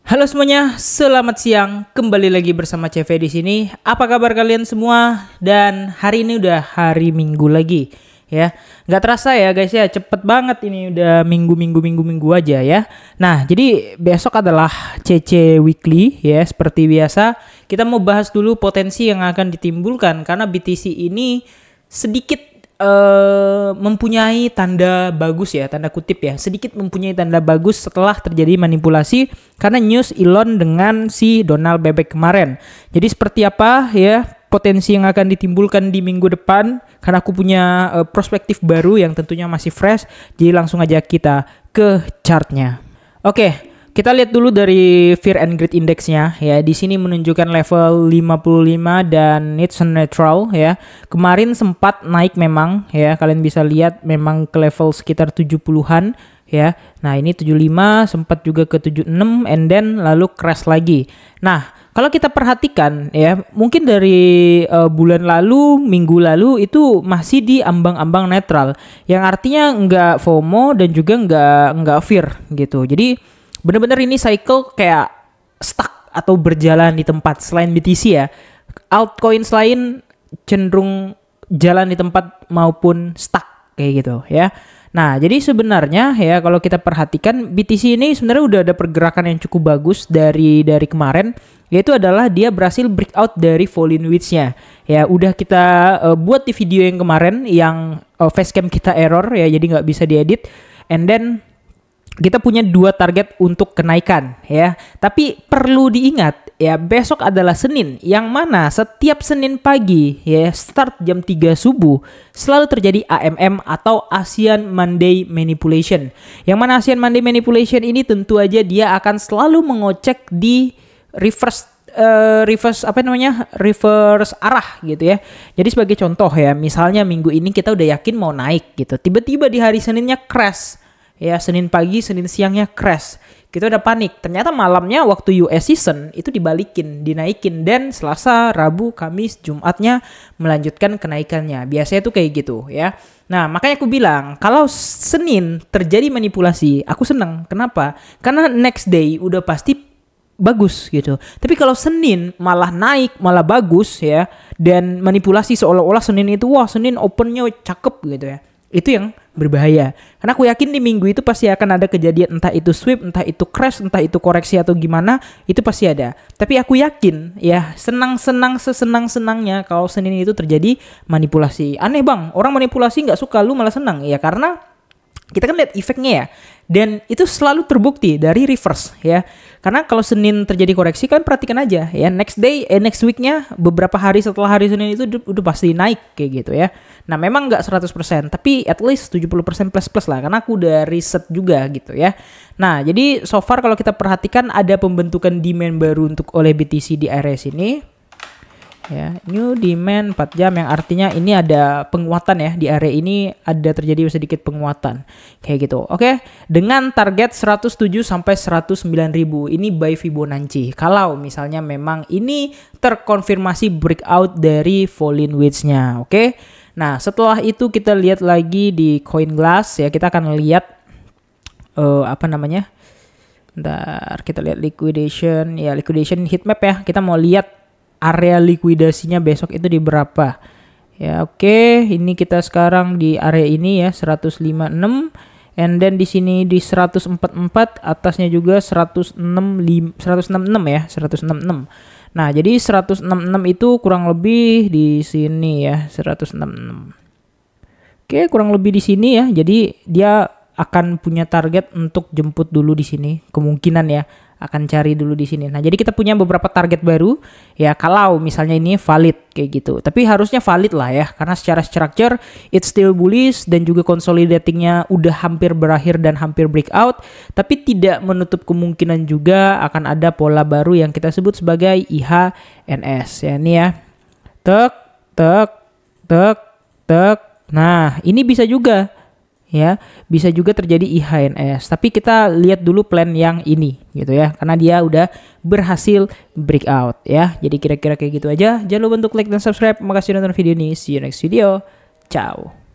Halo semuanya, selamat siang. Kembali lagi bersama CV di sini. Apa kabar kalian semua? Dan hari ini udah hari Minggu lagi, ya. Nggak terasa ya guys ya, cepet banget ini udah minggu aja ya. Nah, jadi besok adalah CC Weekly ya, seperti biasa. Kita mau bahas dulu potensi yang akan ditimbulkan karena BTC ini sedikit mempunyai tanda bagus ya, tanda kutip ya, sedikit mempunyai tanda bagus setelah terjadi manipulasi karena news Elon dengan si Donald Bebek kemarin. Jadi seperti apa ya potensi yang akan ditimbulkan di minggu depan, karena aku punya perspektif baru yang tentunya masih fresh. Jadi langsung aja kita ke chartnya. Oke. Kita lihat dulu dari Fear and Greed Index-nya ya. Di sini menunjukkan level 55 dan it's neutral ya. Kemarin sempat naik memang ya. Kalian bisa lihat memang ke level sekitar 70-an ya. Nah, ini 75 sempat juga ke 76 and then lalu crash lagi. Nah, kalau kita perhatikan ya, mungkin dari bulan lalu, minggu lalu itu masih di ambang-ambang netral. Yang artinya nggak FOMO dan juga nggak fear gitu. Jadi bener-bener ini cycle kayak stuck atau berjalan di tempat. Selain BTC ya, altcoins lain cenderung jalan di tempat maupun stuck kayak gitu ya. Nah, jadi sebenarnya ya kalau kita perhatikan BTC ini sebenarnya udah ada pergerakan yang cukup bagus dari kemarin, yaitu adalah dia berhasil breakout dari falling wedge-nya. Ya, udah kita buat di video yang kemarin yang facecam kita error ya, jadi nggak bisa diedit. And then kita punya dua target untuk kenaikan ya. Tapi perlu diingat ya, besok adalah Senin, yang mana setiap Senin pagi ya start jam 3 subuh selalu terjadi AMM atau Asian Monday Manipulation. Yang mana Asian Monday Manipulation ini tentu aja dia akan selalu mengocek di reverse arah gitu ya. Jadi sebagai contoh ya, misalnya minggu ini kita udah yakin mau naik gitu, tiba-tiba di hari Seninnya crash. Ya, Senin pagi, Senin siangnya crash. Kita udah panik. Ternyata malamnya waktu US season itu dibalikin, dinaikin, dan Selasa, Rabu, Kamis, Jumatnya melanjutkan kenaikannya. Biasanya tuh kayak gitu ya. Nah, makanya aku bilang kalau Senin terjadi manipulasi, aku seneng. Kenapa? Karena next day udah pasti bagus gitu. Tapi kalau Senin malah naik, malah bagus ya, dan manipulasi seolah-olah Senin itu wah Senin opennya cakep gitu ya. Itu yang berbahaya. Karena aku yakin di minggu itu pasti akan ada kejadian, entah itu sweep, entah itu crash, entah itu koreksi atau gimana, itu pasti ada. Tapi aku yakin ya, sesenang-senangnya kalau Senin itu terjadi manipulasi. Aneh bang, orang manipulasi nggak suka, lu malah senang. Ya karena kita kan lihat efeknya ya. Dan itu selalu terbukti dari reverse ya. Karena kalau Senin terjadi koreksi, kan perhatikan aja ya, next weeknya beberapa hari setelah hari Senin itu udah pasti naik kayak gitu ya. Nah memang nggak 100%, tapi at least 70% plus lah, karena aku udah riset juga gitu ya. Nah jadi so far kalau kita perhatikan ada pembentukan demand baru untuk oleh BTC di area sini. Ya, new demand 4 jam yang artinya ini ada penguatan ya, di area ini ada terjadi sedikit penguatan kayak gitu. Oke, dengan target 107 sampai 109.000 ini by Fibonacci. Kalau misalnya memang ini terkonfirmasi breakout dari falling wedge-nya, oke. Nah, setelah itu kita lihat lagi di CoinGlass ya, kita akan lihat Bentar, kita lihat liquidation heatmap ya. Kita mau lihat area likuidasinya besok itu di berapa ya. Oke, ini kita sekarang di area ini ya 156, and then di sini di 144, atasnya juga 166 ya, 166. Nah, jadi 166 itu kurang lebih di sini ya, 166. Oke, kurang lebih di sini ya. Jadi dia akan punya target untuk jemput dulu di sini, kemungkinan ya akan cari dulu di sini. Nah, jadi kita punya beberapa target baru ya, kalau misalnya ini valid kayak gitu. Tapi harusnya valid lah ya, karena secara structure it's still bullish dan juga consolidatingnya udah hampir berakhir dan hampir breakout. Tapi tidak menutup kemungkinan juga akan ada pola baru yang kita sebut sebagai IHNS ya, ini ya. Tek. Nah, ini bisa juga ya, bisa juga terjadi IHNS. Tapi kita lihat dulu plan yang ini gitu ya, karena dia udah berhasil breakout ya. Jadi kira-kira kayak gitu aja. Jangan lupa untuk like dan subscribe. Makasih nonton video ini. See you next video. Ciao.